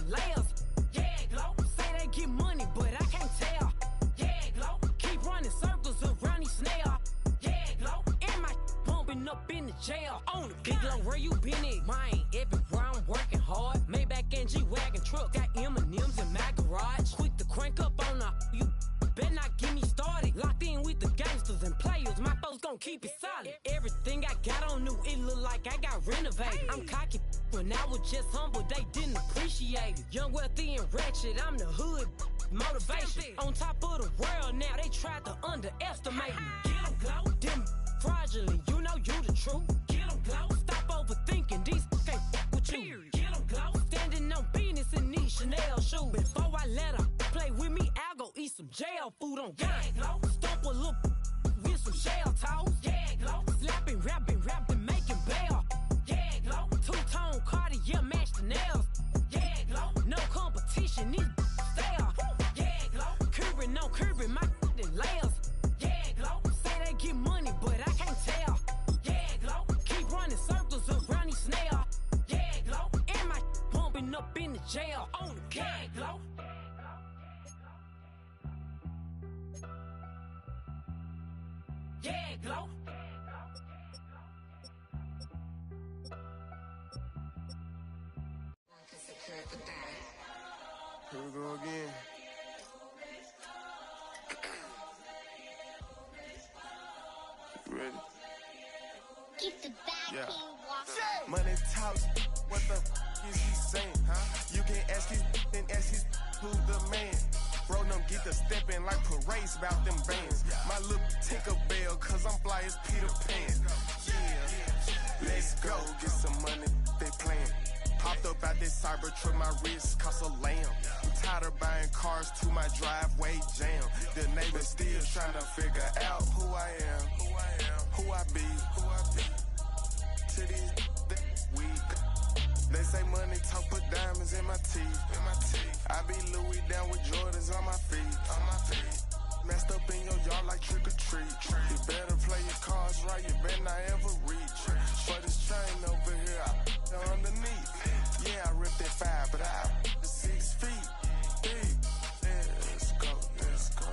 Speaker 8: layers. Yeah, Glow, say they get money, but I can't tell. Yeah, Glow, keep running circles around these snail. Yeah, Glow, and my bumping up in the jail. On the Big Glow, where you been at? Mine, everywhere I'm working hard. Maybach and G-Wagon truck, got M&M's in my garage. Quick to crank up on her, you better not get me started. Locked in with the gangsters and players, my folks gon' keep it solid. Everything I got on new, it look like I got renovated. I'm cocky, when I was just humble, they didn't appreciate it. Young, wealthy, and ratchet, I'm the hood motivation. On top of the world now, they tried to underestimate me. Get 'em, Glow, them fraudulent, you know you the truth. Get 'em, Glow, stop overthinking, these can't with you. Get 'em, Glow, standing on business in these Chanel shoes. Before I let her play with me, I'll go eat some jail food on God. Glow, stomp a little with some shell toes. Yeah, Glow, slapping, rapping, making bail. Yeah, Glow, two-tone Cartier match the nails. Yeah, Glow, no competition, these stale. Yeah, Glow, curving, no curving, my layers. Yeah, Glow, say they get money, but I can't tell. Yeah, Glow, keep running circles around these snail. Yeah, Glow, and my bumping up in the jail. On the yeah, Glow. Yeah, Glow.
Speaker 9: Here we go again. You ready? Keep the back
Speaker 10: Money talks, what the is he saying? You can ask his and ask his who's the man. Bro, them get the steppin' like parades about them bands. My little Tinkerbell, cause I'm fly as Peter Pan. Yeah, let's go, get some money, they playin'. Hopped up out this Cybertruck, my wrist cost a lamb. I'm tired of buying cars to my driveway jam. The neighbors still trying to figure out who I am, who I be. To these weak. They say money talk, put diamonds in my teeth. I be Louis down with Jordans on my feet. Messed up in your yard like trick or treat. You better play your cards right, you better not ever reach. For this train over here, I underneath. Yeah, I ripped that 5, but I 6 feet deep. Let's go, let's go,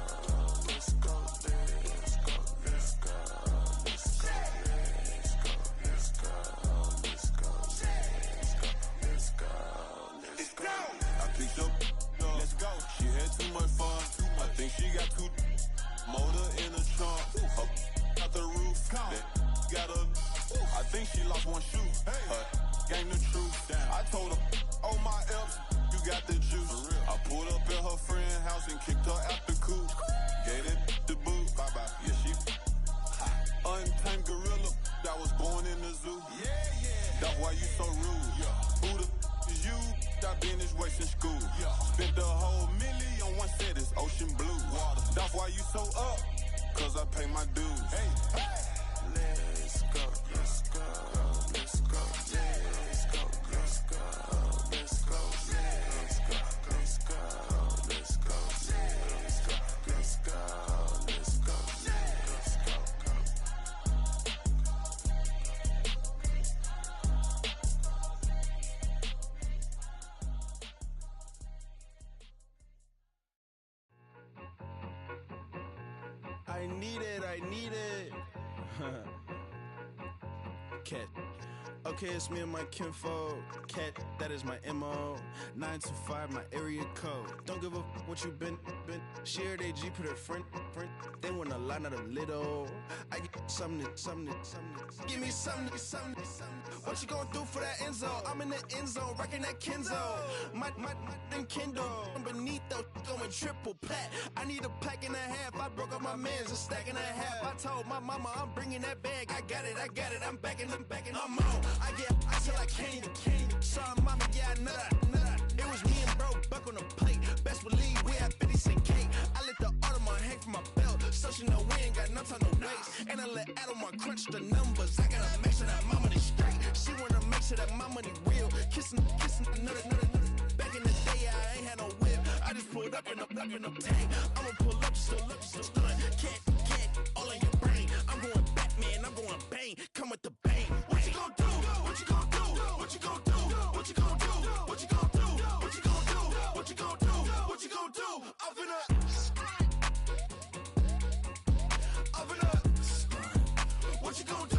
Speaker 10: let's go, let's go, let's go, let's go, let's go, let's go, let's go, let's go, let's go.
Speaker 11: I picked up, let's go. She had too much fun. I think she got too motor in the trunk. Up out the roof. Got a. I think she lost one shoe. Gang the truth. I told her, oh my F's, you got the juice. I pulled up at her friend's house and kicked her out the coop. Gave it the boot. Bye bye. Yeah, she untamed gorilla that was born in the zoo. That's why you so rude. Who the is you? I been this way since school. Spent the whole $1 million on one set, it's ocean blue. That's why you so up, cause I pay my dues.
Speaker 10: Let's go, let's go, let's go, let's go, let's go, let's go, let's go, let's go, let's go, let's go, let's go, let's go, let's go. I need it. Cat. Okay, it's me and my kinfolk. Cat, that is my MO. 925, my area code. Don't give a what you been. Shared AG, put her friend. They want a lot, not a little. I get something. Give me something. What you gonna do for that Enzo? I'm in the end zone, rocking that Kenzo. My Kindle. Beneath though, going triple plat. I need a pack and a half. I broke up my man's, a stack and a half. I told my mama I'm bringing that bag. I got it. I'm backing, I'm on. I get till I can't. Sorry, mama, yeah, I know that. It was me and bro, buck on the plate. Best believe we had 50 cent cake. I let the Audemars hang from my belt, so she know we ain't got no time to waste. And I let Audemars crunch the numbers. I gotta make sure that my money straight. She wanna make sure that my money real. Kissing another. Back in the day, I ain't had no whip. I just pulled up in a tank. I'ma pull up just to stun. Can't, all in your brain. I'm going Batman, I'm going bang. Come with the bang. What you gonna do? What you gonna do? What you gonna do? What you gonna do? What you gonna do? What you gonna do? What you gonna do? What you gonna do? I'm finna. What you gonna do?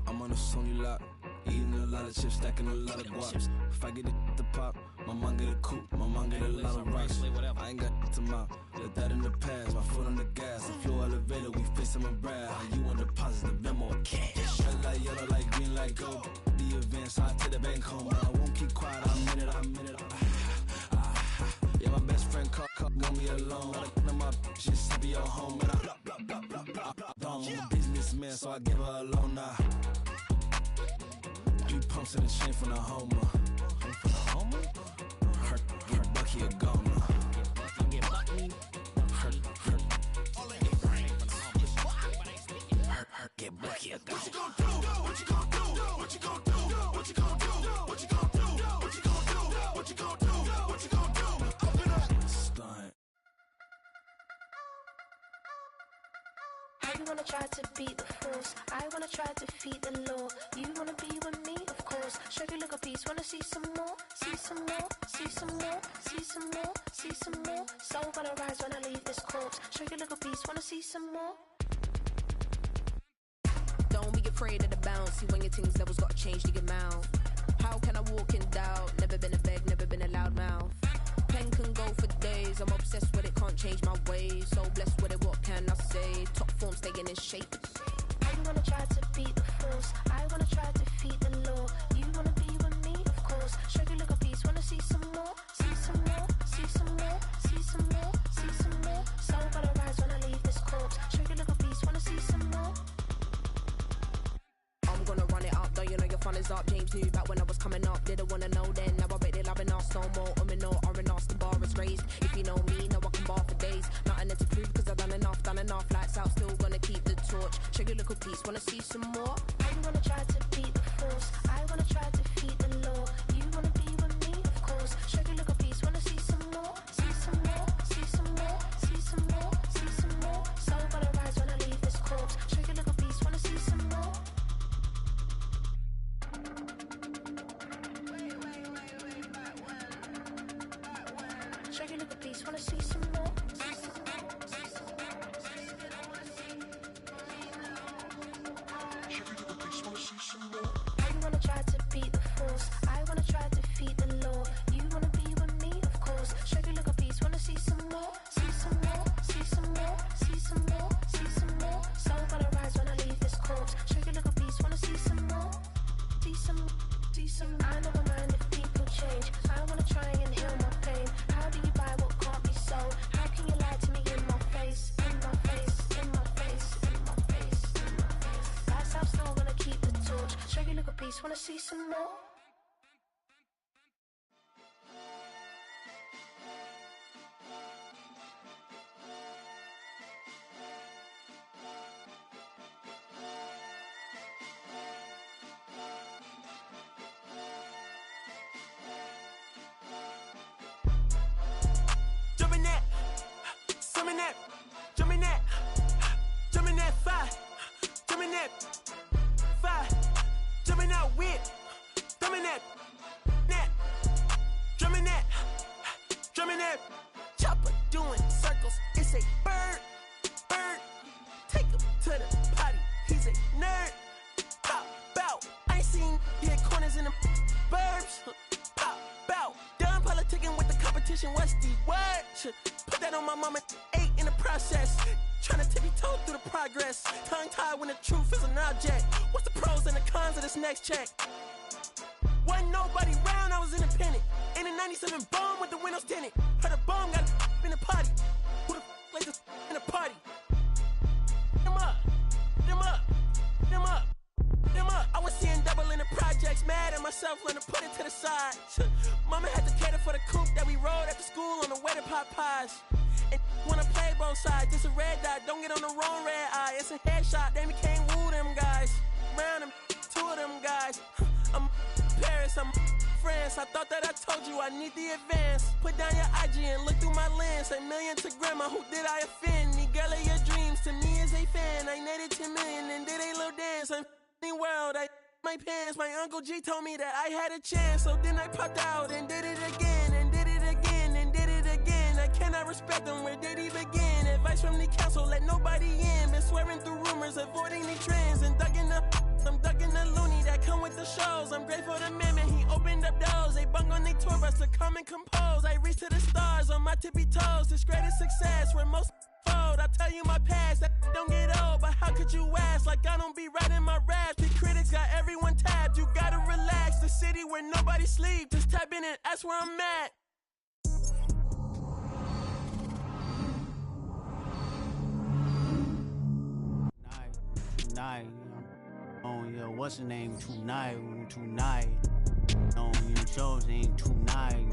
Speaker 12: I'm on a Sony lot, eating a lot of chips, stacking a lot of guaps. If I get it to pop, my mom get a coupe, my mom get a lot of rice. I ain't got to mouth, let that in the past. My foot on the gas, I flow elevator, we face on my brad. How you want deposit the memo or cash? Red light, yellow light, green light, gold. The events, I take the bank home, but I won't keep quiet. I'm in it. Yeah, my best friend called, want me alone. None of my bitches be at home, and I'm a businessman, so I give her a loan now. 3 pumps in the chain from the Homer. Her Bucky a goner. Get Bucky a goner. What you gonna do? What you gonna do? What you gonna do? What you gonna do? What you gonna do? What you gonna do? What you gonna do? What you gonna do? I'm gonna stunt.
Speaker 6: I wanna try to beat the force. I wanna try to defeat the law. You wanna be with me, of course. Show you look a piece. Wanna see some more? See some more? See some more? See some more? See some more? Soul gonna rise when I leave this corpse. Show you look a piece. Wanna see some more?
Speaker 13: Don't be afraid of the bounce. See when your things levels gotta change to your mouth. How can I walk in doubt? Never been a beg, never been a loud mouth. Pen can go for days. I'm obsessed with it, can't change my ways. So blessed with it, what can I say? Top form staying in shape.
Speaker 6: you wanna try to beat the force? I wanna try to defeat the law. You wanna be with me, of course. Show you look a piece, wanna see some more? See some more, see some more, see some more, see some more. Soul gonna rise when I leave this corpse. Show you look a piece, wanna see some more?
Speaker 13: I'm gonna run it up, though you know your fun is up. James knew back when I was coming up, didn't wanna know then. Now I bet they're loving us no more. No, R&R's the bar is raised. If you know me, know I can bar for days. Nothing to prove, cause I've done enough. Lights out, still gonna keep the torch. Show you little piece, wanna see some more?
Speaker 6: I wanna try to beat the force. I wanna try to defeat the law. You wanna be with me, of course. Show you little piece, wanna see some more? See some more, see some more, see some more, see some more. Soul gonna rise when I leave this corpse. Show you little piece, wanna see some more? Show you little piece, wanna see some more? I wanna try to beat the force. I wanna try to defeat the law. You wanna be with me, of course. Show you look a piece, wanna see some more? See some more, see some more, see some more, see some more. Soul gonna rise when I leave this corpse. Show you look a piece, wanna see some more? See some, see some. I never mind if people change. I wanna try and heal my pain. How do you buy what can't be sold? How can you lie to me in my face? In my face, in my face, in my face, in my face. That's how I'm still gonna keep the torch. Show you look a piece, wanna see some more?
Speaker 9: Jumping that, summon that, jumping that, jumping that fire, jumping that fire, jumping out with, drumming that, drumming that, drumming that. Chopper doing circles, it's a bird, bird. Take him to the potty, he's a nerd. Pop out, I ain't seen hit corners in the burbs. Pop out, done politicking with the competition. What's the word? Put that on my mama, 8 in the process. Tryna tippy-toe through the progress. Tongue-tied when the truth is an object. What's the pros and the cons of this next check? Wasn't nobody round, I was independent. In a 97 bomb with the windows tinted. Heard a bomb got in the party. Who the like this in the party? Them up, them up, them up, them up. I was seeing double in the projects. Mad at myself, learn to put it to the side. Mama had to cater for the coupe that we rode after school on the way to Popeyes. And wanna play both sides, this a red dot, don't get on the wrong red eye. It's a headshot, they can't woo them guys. Round them, 2 of them guys. I'm Paris, I'm France. I thought that I told you I need the advance. Put down your IG and look through my lens. 1 million to grandma, who did I offend? The girl of your dreams to me is a fan. I netted 10 million and did a little dance. I'm f***ing world, I my pants. My Uncle G told me that I had a chance. So then I popped out and did it again, and did it again, and did it again. I cannot respect them, where did he begin? Advice from the council, let nobody in. Been swearing through rumors, avoiding the trends. And I'm ducking the loony that come with the shows. I'm grateful to man, he opened up doors. They bung on their tour bus to come and compose. I reach to the stars on my tippy toes. This greatest success where most fold. I tell you my past, that don't get old. But how could you ask? Like I don't be writing my raps. The critics got everyone tabbed. You gotta relax. The city where nobody sleeps. Just tap in and that's where I'm at.
Speaker 14: Tonight, oh yeah, what's the name? Tonight. Oh, you shows ain't tonight.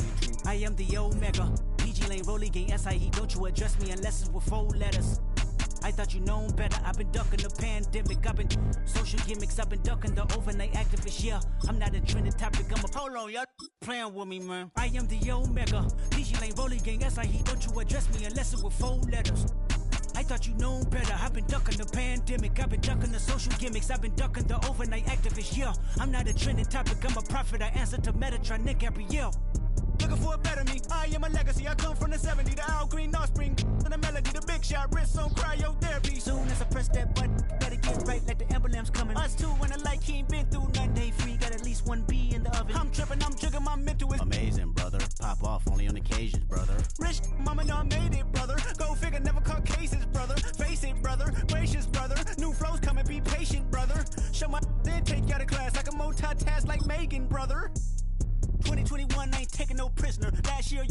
Speaker 15: I am the Omega. PG Lane, Rolly Gang, SIE. Don't you address me unless it's with 4 letters. I thought you known better. I've been ducking the pandemic. I've been social gimmicks. I've been ducking the overnight activists. Yeah, I'm not a trending topic. I'm a
Speaker 14: hold on, y'all playing with me, man.
Speaker 15: I am the Omega. PG Lane, Rolly Gang, SIE. Don't you address me unless it's with 4 letters. I thought you known better. I've been ducking the pandemic. I've been ducking the social gimmicks. I've been ducking the overnight activists. Yeah, I'm not a trending topic. I'm a prophet. I answer to Metatron, Nick Gabrielle.
Speaker 16: Looking for a better me. I am a legacy. I come from the 70s. The Al Green offspring. And the melody. The big shot. Wrists on cryotherapy.
Speaker 15: Soon as I press that button, better get right like the emblem's coming.
Speaker 16: Us two when the light he ain't been through nothing.
Speaker 15: Day free. Got at least 1 B in the oven.
Speaker 16: I'm tripping. I'm triggering. My mental is
Speaker 14: amazing, brother. Pop off only on occasions, brother.
Speaker 16: Rich mama know I made it, brother. Go figure. Never caught cases, brother. Face it, brother. Gracious, brother. New flows coming. Be patient. thinking, brother? 2021 ain't taking no prisoner. Last year, y'all